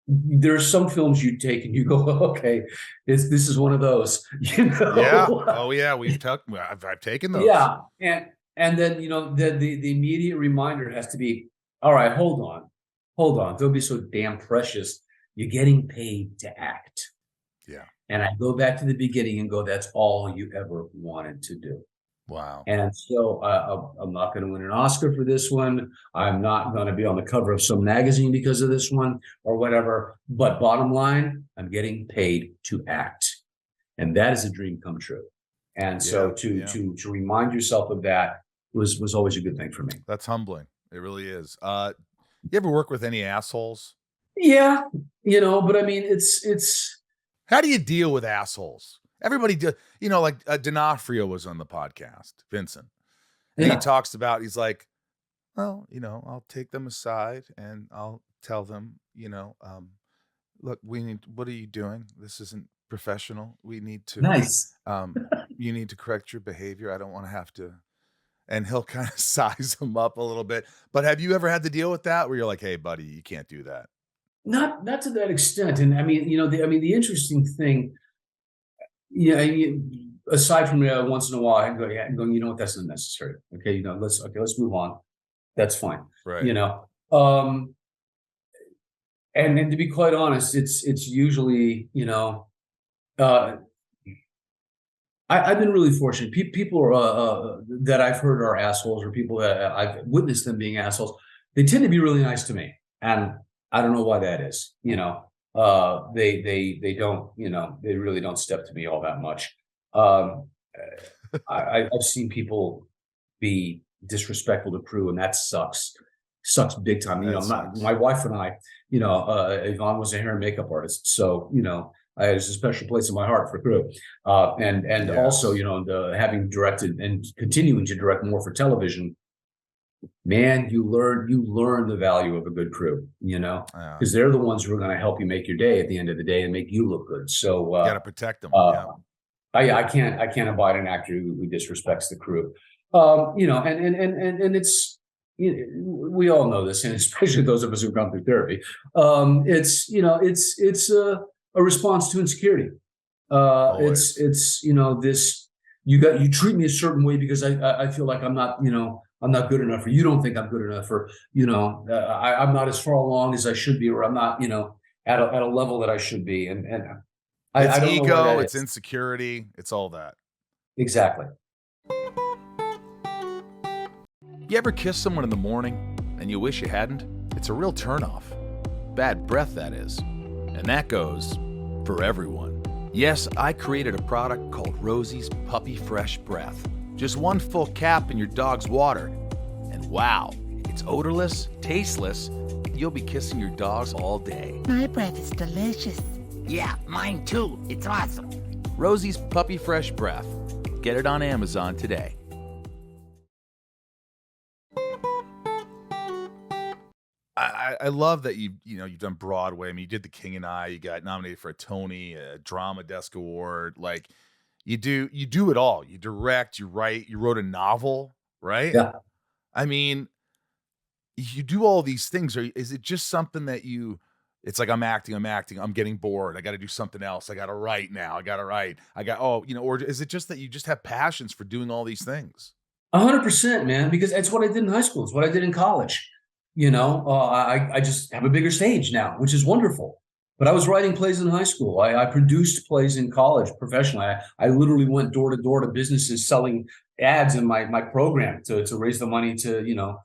there's some films you take and you go, okay, this is one of those, Yeah. Oh yeah. I've taken those. Yeah. And then, the immediate reminder has to be, all right, hold on. Don't be so damn precious. You're getting paid to act. Yeah. And I go back to the beginning and go, that's all you ever wanted to do. Wow. And so I'm not going to win an Oscar for this one. I'm not going to be on the cover of some magazine because of this one or whatever. But bottom line, I'm getting paid to act. And that is a dream come true. And so to remind yourself of that was always a good thing for me. That's humbling. It really is. You ever work with any assholes? Yeah. But I mean, it's. How do you deal with assholes? Everybody do, like D'Onofrio was on the podcast, Vincent. And he talks about, he's like, well, I'll take them aside and I'll tell them, look, what are you doing? This isn't professional. We need to, Nice. You need to correct your behavior. I don't want to have to, and he'll kind of size them up a little bit. But have you ever had to deal with that where you're like, hey buddy, you can't do that? Not to that extent. And I mean, the interesting thing, aside from once in a while, I'm going, that's not necessary. Okay, let's move on. That's fine. Right. And to be quite honest, it's usually, I've been really fortunate. People that I've heard are assholes, or people that I've witnessed them being assholes, they tend to be really nice to me, and I don't know why that is. They don't, they really don't step to me all that much. I've seen people be disrespectful to crew, and that sucks big time. My wife and I, Yvonne was a hair and makeup artist, so there's a special place in my heart for crew, and also having directed and continuing to direct more for television. Man, you learn the value of a good crew, because they're the ones who are going to help you make your day at the end of the day and make you look good. So you got to protect them. I can't abide an actor who disrespects the crew. And it's, we all know this, and especially those of us who've gone through therapy. It's a response to insecurity. It's this, you treat me a certain way because I feel like I'm not good enough, or you don't think I'm good enough, or I'm not as far along as I should be, or I'm not at a level that I should be, and it's I don't ego, know it's insecurity, it's all that. Exactly. You ever kiss someone in the morning and you wish you hadn't? It's a real turnoff. Bad breath, that is. And that goes for everyone. Yes, I created a product called Rosie's Puppy Fresh Breath. Just one full cap in your dog's water. And wow, it's odorless, tasteless. You'll be kissing your dogs all day. My breath is delicious. Yeah, mine too. It's awesome. Rosie's Puppy Fresh Breath. Get it on Amazon today. I love that you've done Broadway. I mean, you did The King and I. You got nominated for a Tony, a Drama Desk Award. Like, You do it all. You direct, you write, you wrote a novel, right? Yeah. I mean, you do all these things. Is it just something that it's like, I'm acting, I'm getting bored. I got to do something else. I got to write now. Or is it just that you just have passions for doing all these things? 100%, man, because that's what I did in high school. It's what I did in college. I just have a bigger stage now, which is wonderful. But I was writing plays in high school. I produced plays in college professionally. I literally went door to door to businesses selling ads in my program to raise the money to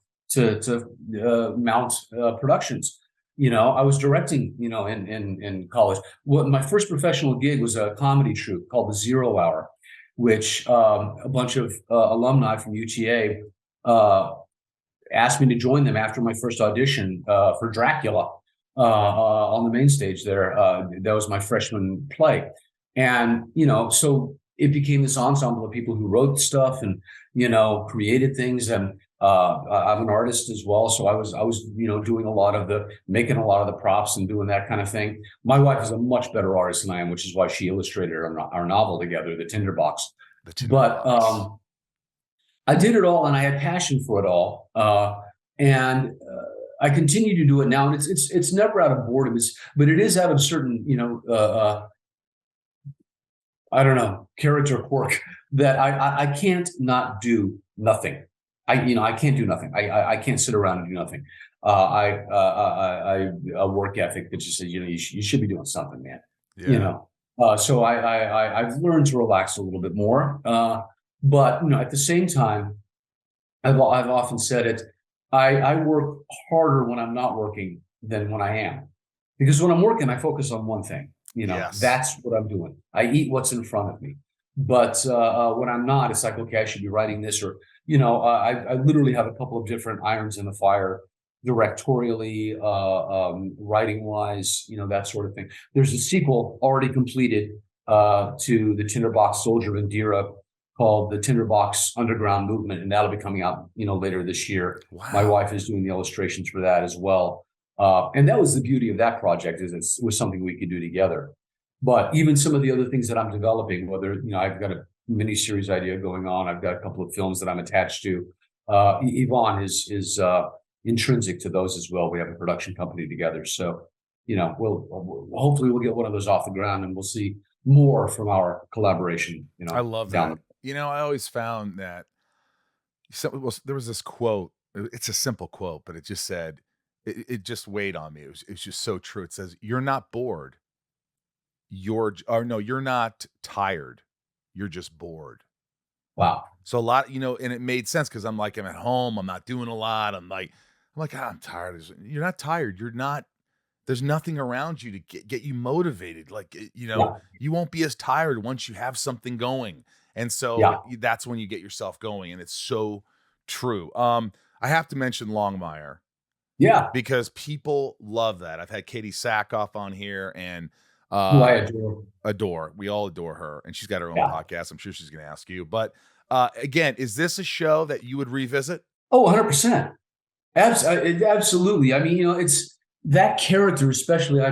mount productions. I was directing, in college. My first professional gig was a comedy troupe called the 0 Hour, which a bunch of alumni from UTA asked me to join them after my first audition for Dracula on the main stage there. That was my freshman play. And, so it became this ensemble of people who wrote stuff and, created things. And I'm an artist as well. So I was, doing making a lot of the props and doing that kind of thing. My wife is a much better artist than I am, which is why she illustrated our novel together, The Tinderbox. I did it all and I had passion for it all. And I continue to do it now. And it's never out of boredom, but it is out of certain, character quirk that I can't not do nothing. I can't do nothing. I can't sit around and do nothing. A work ethic that just says, you should be doing something, man. Yeah. So I've learned to relax a little bit more. But at the same time, I've often said it. I work harder when I'm not working than when I am, because when I'm working, I focus on one thing. Yes. That's what I'm doing. I eat what's in front of me. But when I'm not, it's like, okay, I should be writing this, or I literally have a couple of different irons in the fire, directorially, writing wise, that sort of thing. There's a sequel already completed to the Tinderbox Soldier of Indira, called The Tinderbox Underground Movement, and that'll be coming out, later this year. Wow. My wife is doing the illustrations for that as well. And that was the beauty of that project, is it was something we could do together. But even some of the other things that I'm developing, whether, I've got a miniseries idea going on, I've got a couple of films that I'm attached to. Yvonne is intrinsic to those as well. We have a production company together. So, hopefully we'll get one of those off the ground, and we'll see more from our collaboration. I love that. I always found that there was this quote. It's a simple quote, but it just said, it just weighed on me. It's just so true. It says, "You're not bored. You're not tired. You're just bored." Wow. So a lot, and it made sense, because I'm at home. I'm not doing a lot. I'm like, I'm tired. You're not tired. You're not. There's nothing around you to get you motivated. You won't be as tired once you have something going. And so that's when you get yourself going. And it's so true. I have to mention Longmire. Yeah. Because people love that. I've had Katie Sackhoff on here, and who I adore. We all adore her. And she's got her own podcast. I'm sure she's going to ask you. But again, is this a show that you would revisit? Oh, 100%. Absolutely. I mean, it's that character, especially.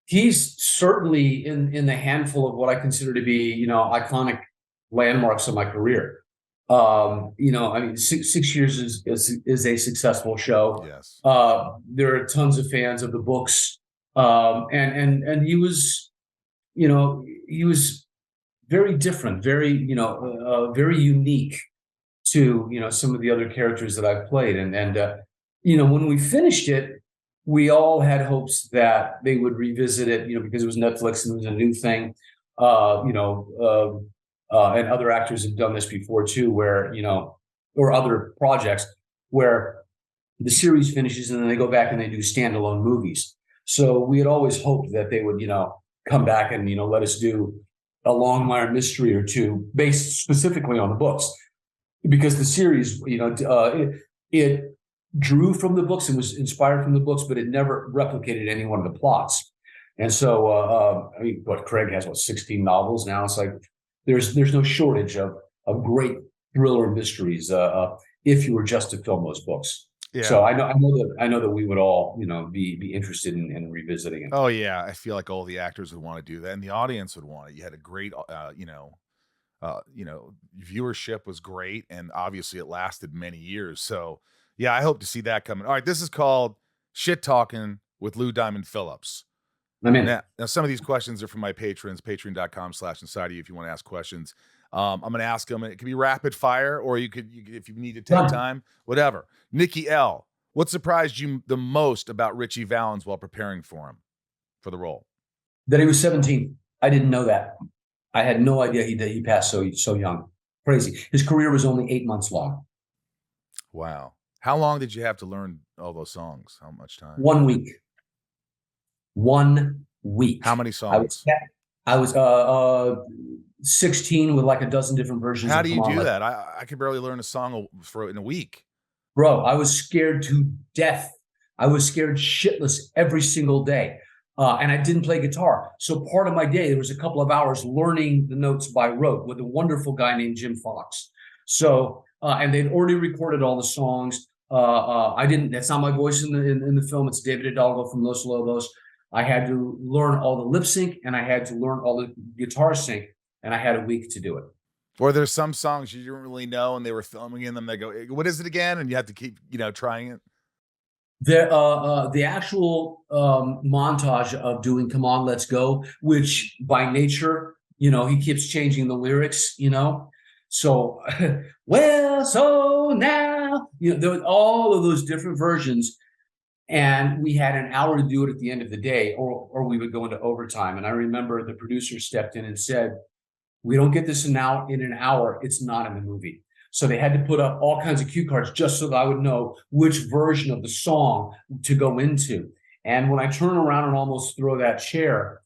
He's certainly in the handful of what I consider to be, iconic landmarks of my career. 6 years is a successful show. Yes. There are tons of fans of the books. And he was very different, very, very unique to, some of the other characters that I've played. And when we finished it, we all had hopes that they would revisit it, because it was Netflix and it was a new thing, and other actors have done this before too, where, or other projects where the series finishes and then they go back and they do standalone movies. So we had always hoped that they would, come back and, let us do a Longmire mystery or two based specifically on the books, because the series, it drew from the books and was inspired from the books, but it never replicated any one of the plots. And so, Craig has 16 novels now. It's like there's no shortage of great thriller mysteries if you were just to film those books. Yeah. So I know that we would all, be interested in revisiting it. Oh yeah, I feel like all the actors would want to do that, and the audience would want it. You had a great, viewership was great, and obviously it lasted many years. So yeah, I hope to see that coming. All right, this is called Shit Talking with Lou Diamond Phillips. I'm in. Now some of these questions are from my patrons, patreon.com/inside of you if you want to ask questions. I'm going to ask them. It can be rapid fire, or you could if you need to take time, whatever. Nikki L, what surprised you the most about Ritchie Valens while preparing for him for the role? That he was 17. I didn't know that. I had no idea that he passed so young. Crazy. His career was only 8 months long. Wow. How long did you have to learn all those songs? How much time? 1 week. 1 week. How many songs? I was 16 with like a dozen different versions. How do you do that? I could barely learn a song in a week. Bro, I was scared to death. I was scared shitless every single day. And I didn't play guitar. So part of my day, there was a couple of hours learning the notes by rote with a wonderful guy named Jim Fox. So, and they'd already recorded all the songs. That's not my voice in the film. It's David Hidalgo from Los Lobos. I had to learn all the lip sync, and I had to learn all the guitar sync, and I had a week to do it. Or there's some songs you didn't really know, and they were filming in them. They go, "What is it again?" And you have to keep, trying it. The actual montage of doing "Come On, Let's Go," which by nature, he keeps changing the lyrics. So well, so now, there were all of those different versions. And we had an hour to do it at the end of the day, or we would go into overtime. And I remember the producer stepped in and said, "We don't get this in an hour. It's not in the movie." So they had to put up all kinds of cue cards just so that I would know which version of the song to go into. And when I turn around and almost throw that chair,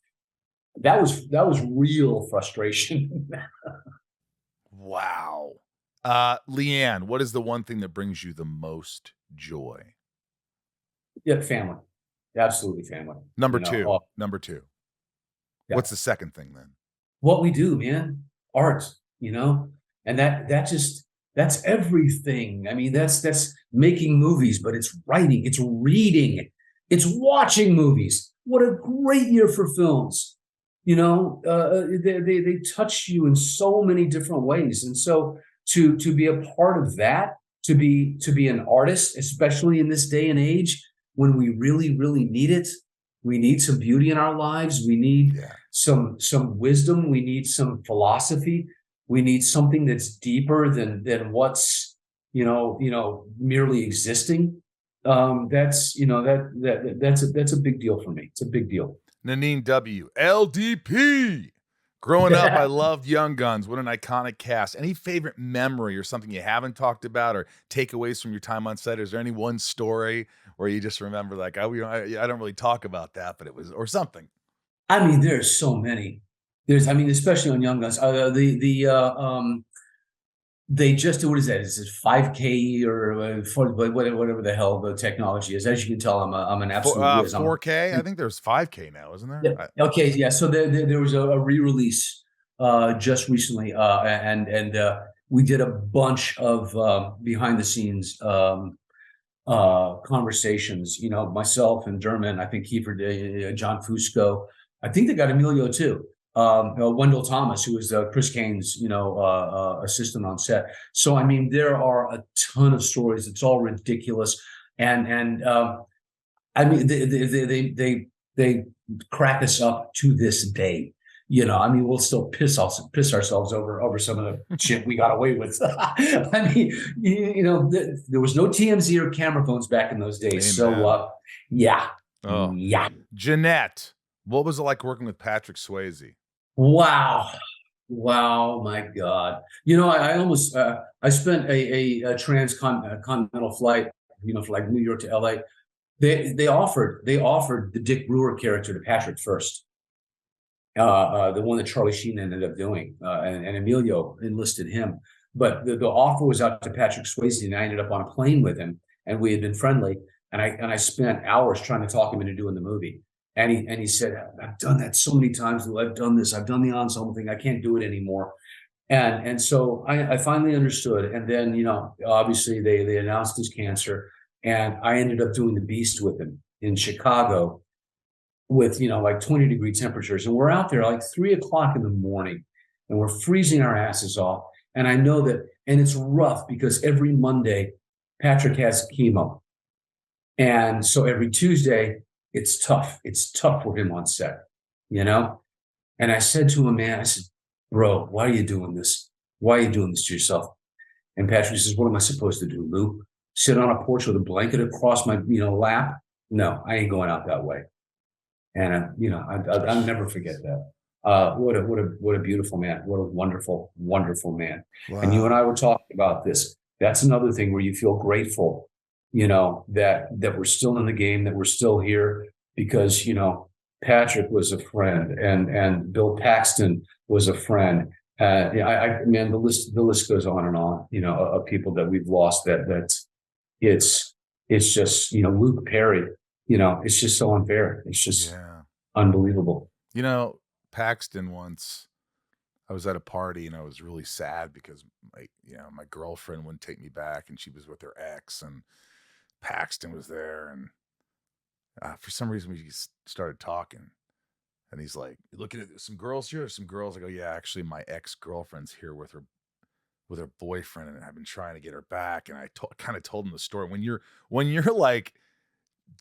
that was real frustration. Wow. Leanne, what is the one thing that brings you the most joy? Yeah, family. Absolutely family. Number two. Yeah. What's the second thing then? What we do, man. Art, and that's everything. I mean, that's making movies, but it's writing, it's reading, it's watching movies. What a great year for films. They touch you in so many different ways. And so to be a part of that, to be an artist, especially in this day and age, when we really, really need it, we need some beauty in our lives. We need some wisdom. We need some philosophy. We need something that's deeper than what's, merely existing. That's a big deal for me. It's a big deal. Nanine W. LDP. Growing up, I loved Young Guns. What an iconic cast. Any favorite memory or something you haven't talked about or takeaways from your time on set? Is there any one story where you just remember like, I don't really talk about that, but it was, or something? I mean, there's so many. Especially on Young Guns. They just, what is that? Is it 5K or whatever the hell the technology is? As you can tell, I'm an absolute whiz. 4K? I think there's 5K now, isn't there? Yeah. Okay, yeah. So there was a re-release just recently, and we did a bunch of behind the scenes conversations. Myself and Dermot, I think Kiefer, John Fusco. I think they got Emilio too. Wendell Thomas, who was Chris Kane's, assistant on set. So, there are a ton of stories. It's all ridiculous. And they crack us up to this day. We'll still piss ourselves over some of the shit we got away with. There was no TMZ or camera phones back in those days. Amen. So, yeah. Oh. Yeah. Jeanette, what was it like working with Patrick Swayze? Wow, my God. I almost, I spent a transcontinental flight, for like New York to LA. They offered the Dick Brewer character to Patrick first. The one that Charlie Sheen ended up doing, and Emilio enlisted him. But the offer was out to Patrick Swayze, and I ended up on a plane with him, and we had been friendly. And I spent hours trying to talk him into doing the movie. And he said, "I've done that so many times. I've done this. I've done the ensemble thing. I can't do it anymore." And so I finally understood. And then, obviously they announced his cancer. And I ended up doing the Beast with him in Chicago with, like 20-degree temperatures. And we're out there like 3:00 in the morning and we're freezing our asses off. And I know that, and it's rough because every Monday Patrick has chemo. And so every Tuesday, it's tough. It's tough for him on set, And I said to him, man, I said, bro, why are you doing this? Why are you doing this to yourself? And Patrick says, what am I supposed to do, Lou? Sit on a porch with a blanket across my, lap? No, I ain't going out that way. And, I'll never forget that. What a beautiful man. What a wonderful, wonderful man. Wow. And you and I were talking about this. That's another thing where you feel grateful, that we're still in the game, that we're still here because, Patrick was a friend and Bill Paxton was a friend. Man, the list goes on and on, of people that we've lost it's just, Luke Perry, it's just so unfair. It's just unbelievable. Paxton once, I was at a party and I was really sad because my girlfriend wouldn't take me back and she was with her ex and Paxton was there. And for some reason we just started talking and he's like, "You looking at some girls here?" Some girls. I go, "Yeah, actually my ex-girlfriend's here with her boyfriend and I've been trying to get her back." And I kind of told him the story. When you're like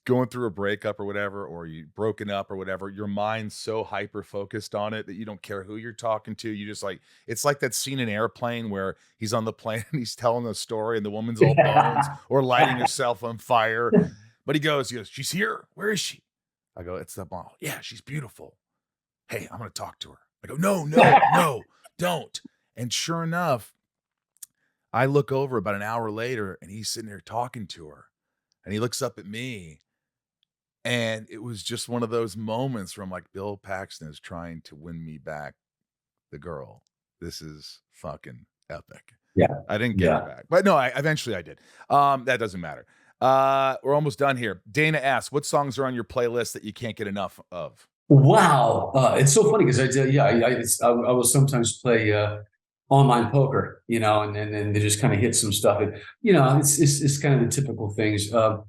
going through a breakup or whatever, or you broken up or whatever, your mind's so hyper focused on it that you don't care who you're talking to. You just like, it's like that scene in Airplane where he's on the plane and he's telling a story and the woman's all bones or lighting herself on fire. But he goes, "She's here. Where is she?" I go, "It's that mom." "Yeah, she's beautiful. Hey, I'm going to talk to her." I go, no, don't. And sure enough, I look over about an hour later and he's sitting there talking to her and he looks up at me. And it was just one of those moments where I'm like, Bill Paxton is trying to win me back the girl. This is fucking epic. Yeah. I didn't get her back, but no, eventually I did. That doesn't matter. We're almost done here. Dana asks, what songs are on your playlist that you can't get enough of? Wow. It's so funny because I will sometimes play online poker, and then they just kind of hit some stuff. And, it's kind of the typical things. Tom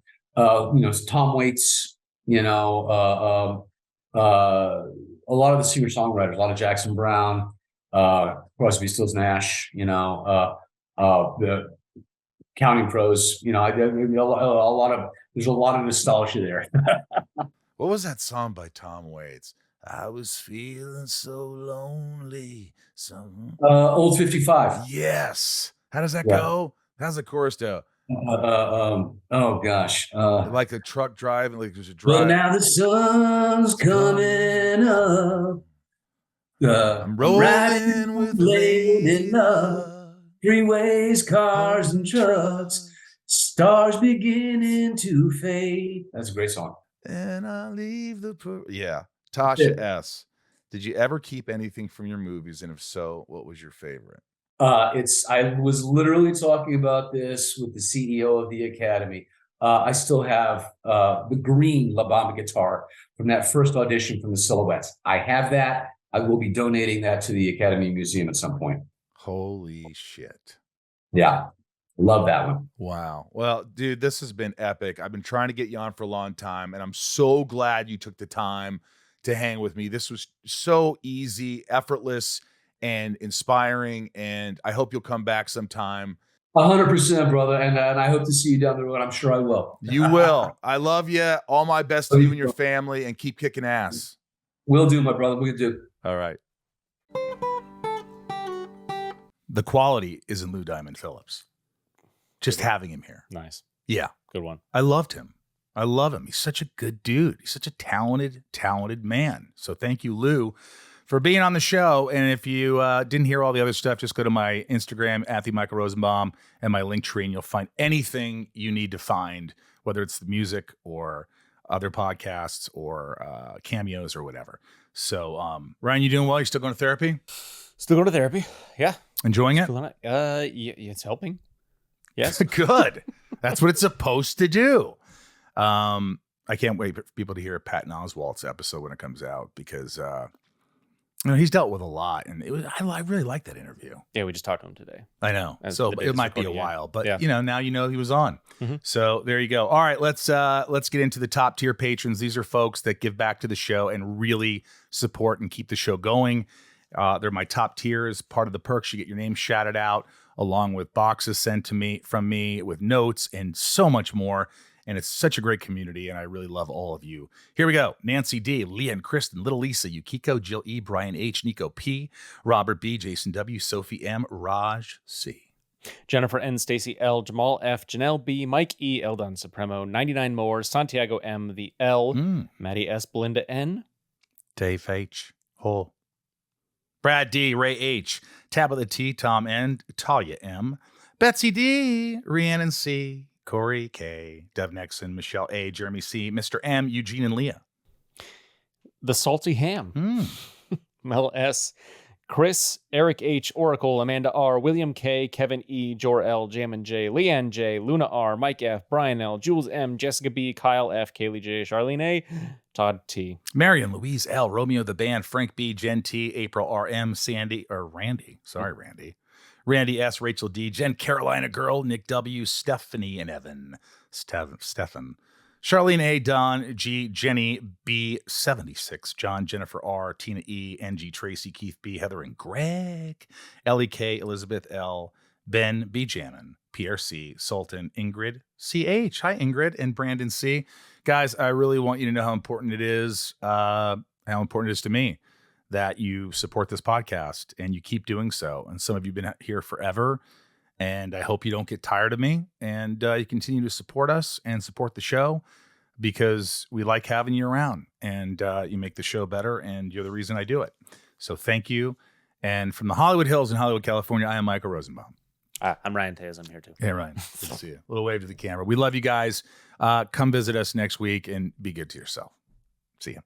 Waits, a lot of the singer-songwriters, a lot of Jackson Brown, Crosby, Stills, Nash, the Counting Crows, there's a lot of nostalgia there. What was that song by Tom Waits? I was feeling so lonely. Old 55. Yes. How does that go? How's the chorus go? Oh gosh. Like the truck driving, like there's a drive. But now the sun's coming up. I'm riding with lady love. Freeways, cars, and trucks. Stars beginning to fade. That's a great song. And I leave yeah. Tasha S. Did you ever keep anything from your movies? And if so, what was your favorite? I was literally talking about this with the CEO of the Academy. I still have the green La Bamba guitar from that first audition from the Silhouettes. I have that. I will be donating that to the Academy Museum at some point. Holy shit. Yeah. Love that one. Wow. Well, dude, this has been epic. I've been trying to get you on for a long time, and I'm so glad you took the time to hang with me. This was so easy, effortless, and inspiring, and I hope you'll come back sometime. 100%, brother, and I hope to see you down the road. I'm sure I will. You will. I love you. All my best to you and your family, and keep kicking ass. Will do, my brother. We'll do. All right. The quality is in Lou Diamond Phillips. Just having him here. Nice. Yeah. Good one. I loved him. I love him. He's such a good dude. He's such a talented man. So thank you, Lou, for being on the show. And if you didn't hear all the other stuff, just go to my Instagram, @Michael_Rosenbaum, and my link tree, and you'll find anything you need to find, whether it's the music or other podcasts or cameos or whatever. So, Ryan, you doing well? You still going to therapy? Still going to therapy. Yeah. Enjoying it? Yeah, it's helping. Yes. Good. That's what it's supposed to do. I can't wait for people to hear Patton Oswalt's episode when it comes out because You know, he's dealt with a lot, and I really like that interview. Yeah, we just talked to him today. I know. As So the day it this might be a recording, yeah. while, but Yeah. now he was on. Mhm. So there you go. All right, let's get into the top tier patrons. These are folks that give back to the show and really support and keep the show going. They're my top tiers. Part of the perks, you get your name shouted out, along with boxes sent to from me with notes and so much more. And it's such a great community, and I really love all of you. Here we go. Nancy D, Leah and Kristen, Little Lisa, Yukiko, Jill E, Brian H, Nico P, Robert B, Jason W, Sophie M, Raj C. Jennifer N, Stacy L, Jamal F, Janelle B, Mike E, Eldon Supremo, 99 More, Santiago M, The L, Maddie S, Belinda N, Dave H, Hole, Brad D, Ray H, Tabitha T, Tom N, Talia M, Betsy D, Rhiannon C, Corey K, Dev Nexon, Michelle A, Jeremy C, Mr. M, Eugene and Leah. The Salty Ham, Mel S, Chris, Eric H, Oracle, Amanda R, William K, Kevin E, Jor L, Jamin J, Leanne J, Luna R, Mike F, Brian L, Jules M, Jessica B, Kyle F, Kaylee J, Charlene A, Todd T. Marion, Louise L, Romeo the Band, Frank B, Jen T, April R M, Randy. Sorry, Randy. Randy S, Rachel D, Jen Carolina Girl, Nick W, Stephanie and Evan. Stefan. Charlene A, Don G, Jenny B, 76, John, Jennifer R, Tina E, NG, Tracy, Keith B, Heather and Greg, Ellie K, Elizabeth L, Ben B, Janin, Pierre C, Sultan, Ingrid CH. Hi, Ingrid and Brandon C. Guys, I really want you to know how important it is to me that you support this podcast and you keep doing so. And some of you have been here forever. And I hope you don't get tired of me and you continue to support us and support the show because we like having you around and you make the show better and you're the reason I do it. So thank you. And from the Hollywood Hills in Hollywood, California, I am Michael Rosenbaum. I'm Ryan Tejas. I'm here too. Hey, Ryan. Good to see you. A little wave to the camera. We love you guys. Come visit us next week and be good to yourself. See you.